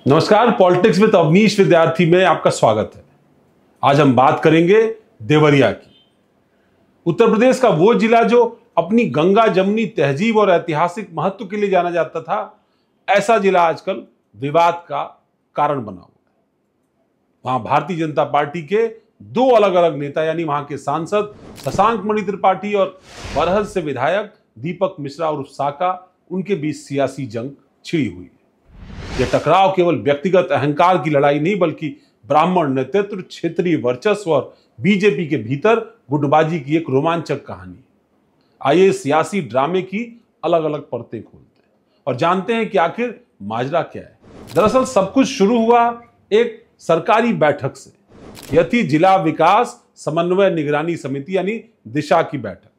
नमस्कार, politics with Awanish विद्यार्थी में आपका स्वागत है। आज हम बात करेंगे देवरिया की। उत्तर प्रदेश का वो जिला जो अपनी गंगा जमुनी तहजीब और ऐतिहासिक महत्व के लिए जाना जाता था, ऐसा जिला आजकल विवाद का कारण बना हुआ है। वहां भारतीय जनता पार्टी के दो अलग अलग नेता यानी वहां के सांसद शशांक मणि त्रिपाठी और बरहज से विधायक दीपक मिश्रा और साका, उनके बीच सियासी जंग छिड़ी हुई है। यह टकराव केवल व्यक्तिगत अहंकार की लड़ाई नहीं, बल्कि ब्राह्मण नेतृत्व, क्षेत्रीय वर्चस्व और बीजेपी के भीतर गुटबाजी की एक रोमांचक कहानी है। आइए सियासी ड्रामे की अलग अलग परतें खोलते हैं और जानते हैं कि आखिर माजरा क्या है। दरअसल सब कुछ शुरू हुआ एक सरकारी बैठक से। यह थी जिला विकास समन्वय निगरानी समिति यानी दिशा की बैठक।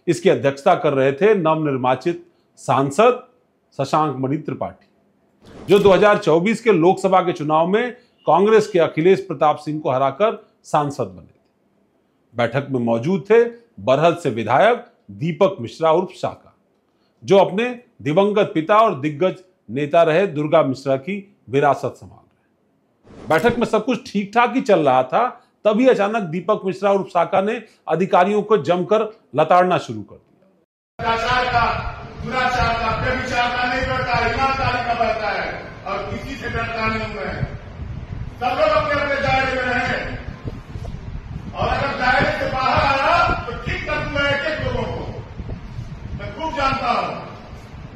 इसकी अध्यक्षता कर रहे थे नवनिर्वाचित सांसद शशांक मणि त्रिपाठी, जो 2024 के लोकसभा के चुनाव में कांग्रेस के अखिलेश प्रताप सिंह को हराकर सांसद बने थे। बैठक में मौजूद थे बरहज से विधायक दीपक मिश्रा उर्फ साका, जो अपने दिवंगत पिता और दिग्गज नेता रहे दुर्गा मिश्रा की विरासत संभाल रहे। बैठक में सब कुछ ठीक ठाक ही चल रहा था, तभी अचानक दीपक मिश्रा उर्फ साका ने अधिकारियों को जमकर लताड़ना शुरू कर दिया। दुराचार का, व्यभिचार का नहीं करता है, ईमानदारी का बढ़ता है और किसी से डरता नहीं है। सब लोग अपने अपने दायरे में रहें और अगर दायरे से बाहर आया तो ठीक कर दूंगा एक लोगों को। मैं खूब जानता हूं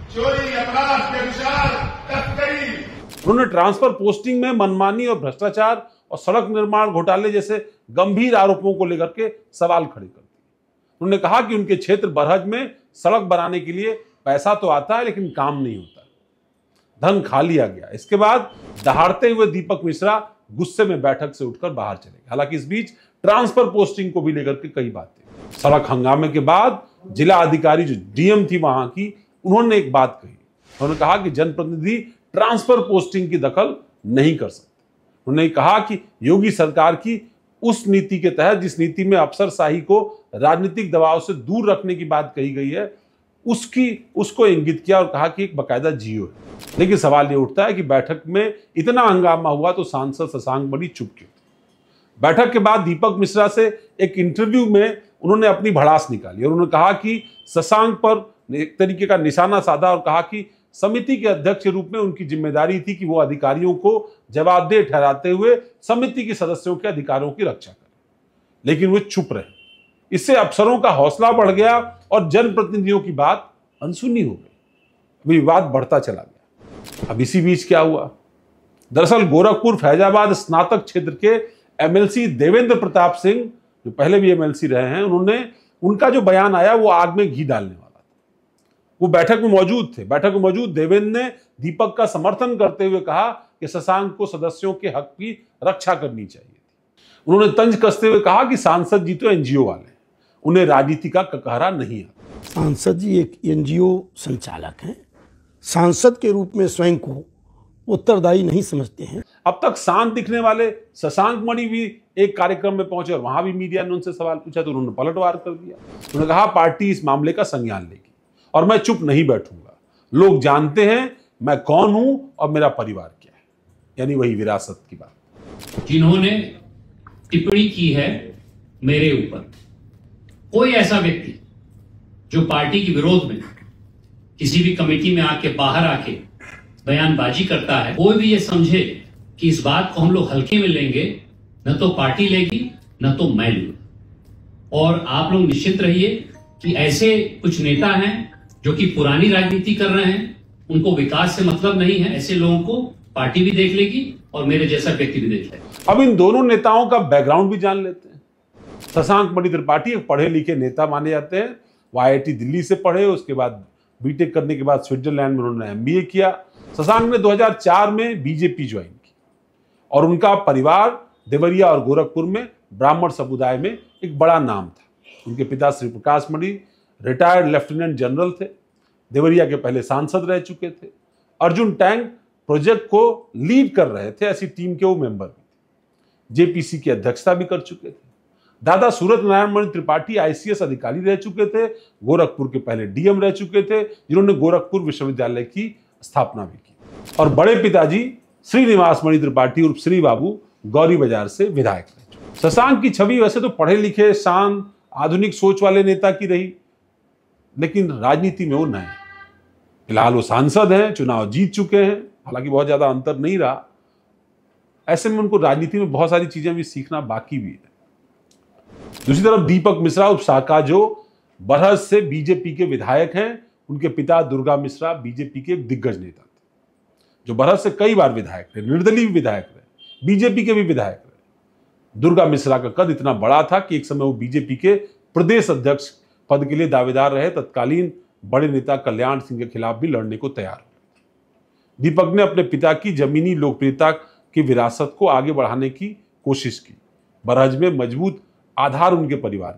चोरी, अपराध, व्यभिचार, तस्करी। उन्होंने ट्रांसफर पोस्टिंग में मनमानी और भ्रष्टाचार और सड़क निर्माण घोटाले जैसे गंभीर आरोपों को लेकर के सवाल खड़े कर दिए। उन्होंने कहा कि उनके क्षेत्र बरहज में सड़क बनाने के लिए पैसा तो आता है लेकिन काम नहीं होता, धन खा लिया गया। इसके बाद दहाड़ते हुए दीपक मिश्रा गुस्से में बैठक से उठकर बाहर चले गए। हालांकि इस बीच ट्रांसफर पोस्टिंग को भी लेकर के कई बातें। सड़क हंगामे के बाद जिला अधिकारी जो डीएम थी वहां की, उन्होंने एक बात कही। उन्होंने कहा कि जनप्रतिनिधि ट्रांसफर पोस्टिंग की दखल नहीं कर सकते। उन्होंने कहा कि योगी सरकार की उस नीति के तहत, जिस नीति में अफसरशाही को राजनीतिक दबाव से दूर रखने की बात कही गई है, उसको इंगित किया और कहा कि एक बकायदा जियो है। लेकिन सवाल ये उठता है कि बैठक में इतना हंगामा हुआ तो सांसद शशांक मणि चुप क्यों? बैठक के बाद दीपक मिश्रा से एक इंटरव्यू में उन्होंने अपनी भड़ास निकाली और उन्होंने कहा कि शशांक पर एक तरीके का निशाना साधा और कहा कि समिति के अध्यक्ष के रूप में उनकी जिम्मेदारी थी कि वो अधिकारियों को जवाबदेह ठहराते हुए समिति के सदस्यों के अधिकारों की रक्षा करें। लेकिन वे चुप रहे। इससे अफसरों का हौसला बढ़ गया और जनप्रतिनिधियों की बात अनसुनी हो गई। विवाद बढ़ता चला गया। अब इसी बीच क्या हुआ? दरअसल गोरखपुर फैजाबाद स्नातक क्षेत्र के एमएलसी देवेंद्र प्रताप सिंह, जो पहले भी एमएलसी रहे हैं, उनका जो बयान आया वो आग में घी डालने वाला था। वो बैठक में मौजूद थे। बैठक में मौजूद देवेंद्र ने दीपक का समर्थन करते हुए कहा कि शशांक को सदस्यों के हक की रक्षा करनी चाहिए थी। उन्होंने तंज कसते हुए कहा कि सांसद जी तो एनजीओ वाले, उन्हें राजनीति का ककहरा नहीं आता। सांसद जी एक एनजीओ संचालक हैं। सांसद के रूप में स्वयं को उत्तरदायी नहीं समझते हैं। अब तक शांत दिखने वाले शशांक मणि भी एक कार्यक्रम में पहुंचे और वहां भी मीडिया ने उनसे सवाल पूछा तो उन्होंने पलटवार कर दिया। उन्होंने कहा पार्टी इस मामले का संज्ञान लेगी और मैं चुप नहीं बैठूंगा। लोग जानते हैं मैं कौन हूं और मेरा परिवार क्या है, यानी वही विरासत की बात। जिन्होंने टिप्पणी की है मेरे ऊपर, कोई ऐसा व्यक्ति जो पार्टी के विरोध में किसी भी कमेटी में आके बाहर आके बयानबाजी करता है, कोई भी ये समझे कि इस बात को हम लोग हल्के में लेंगे, न तो पार्टी लेगी न तो मैं लूंगा। और आप लोग निश्चित रहिए कि ऐसे कुछ नेता हैं जो कि पुरानी राजनीति कर रहे हैं, उनको विकास से मतलब नहीं है। ऐसे लोगों को पार्टी भी देख लेगी और मेरे जैसा व्यक्ति भी देख लेगा। अब इन दोनों नेताओं का बैकग्राउंड भी जान लेते हैं। शशांक मणि त्रिपाठी एक पढ़े लिखे नेता माने जाते हैं। वो आईआईटी दिल्ली से पढ़े, उसके बाद बीटेक करने के बाद स्विट्जरलैंड में उन्होंने एमबीए किया। शशांक ने 2004 में बीजेपी ज्वाइन की और उनका परिवार देवरिया और गोरखपुर में ब्राह्मण समुदाय में एक बड़ा नाम था। उनके पिता श्री प्रकाश मणि रिटायर्ड लेफ्टिनेंट जनरल थे, देवरिया के पहले सांसद रह चुके थे। अर्जुन टैंक प्रोजेक्ट को लीड कर रहे थे, ऐसी टीम के वो मेंबर भी थे। जेपीसी की अध्यक्षता भी कर चुके थे। दादा सूरत नारायण मणि त्रिपाठी आईसीएस अधिकारी रह चुके थे, गोरखपुर के पहले डीएम रह चुके थे, जिन्होंने गोरखपुर विश्वविद्यालय की स्थापना भी की। और बड़े पिताजी श्रीनिवास मणि त्रिपाठी उर्फ श्री बाबू गौरी बाजार से विधायक रहे। शशांक की छवि वैसे तो पढ़े लिखे, शांत, आधुनिक सोच वाले नेता की रही, लेकिन राजनीति में वो नए। फिलहाल वो सांसद हैं, चुनाव जीत चुके हैं, हालांकि बहुत ज्यादा अंतर नहीं रहा। ऐसे में उनको राजनीति में बहुत सारी चीजें भी सीखना बाकी भी है। दूसरी तरफ दीपक मिश्रा उर्फ साका, जो बरहज से बीजेपी के विधायक हैं, उनके पिता दुर्गा मिश्रा बीजेपी के एक दिग्गज नेता थे, जो बरहज से कई बार विधायक थे, निर्दलीय विधायक रहे, बीजेपी के भी विधायक रहे। दुर्गा मिश्रा का कद इतना बड़ा था कि एक समय वो बीजेपी के प्रदेश अध्यक्ष पद के लिए दावेदार रहे। तत्कालीन बड़े नेता कल्याण सिंह के खिलाफ भी लड़ने को तैयार हो। दीपक ने अपने पिता की जमीनी लोकप्रियता की विरासत को आगे बढ़ाने की कोशिश की। बरहज में मजबूत आधार उनके परिवार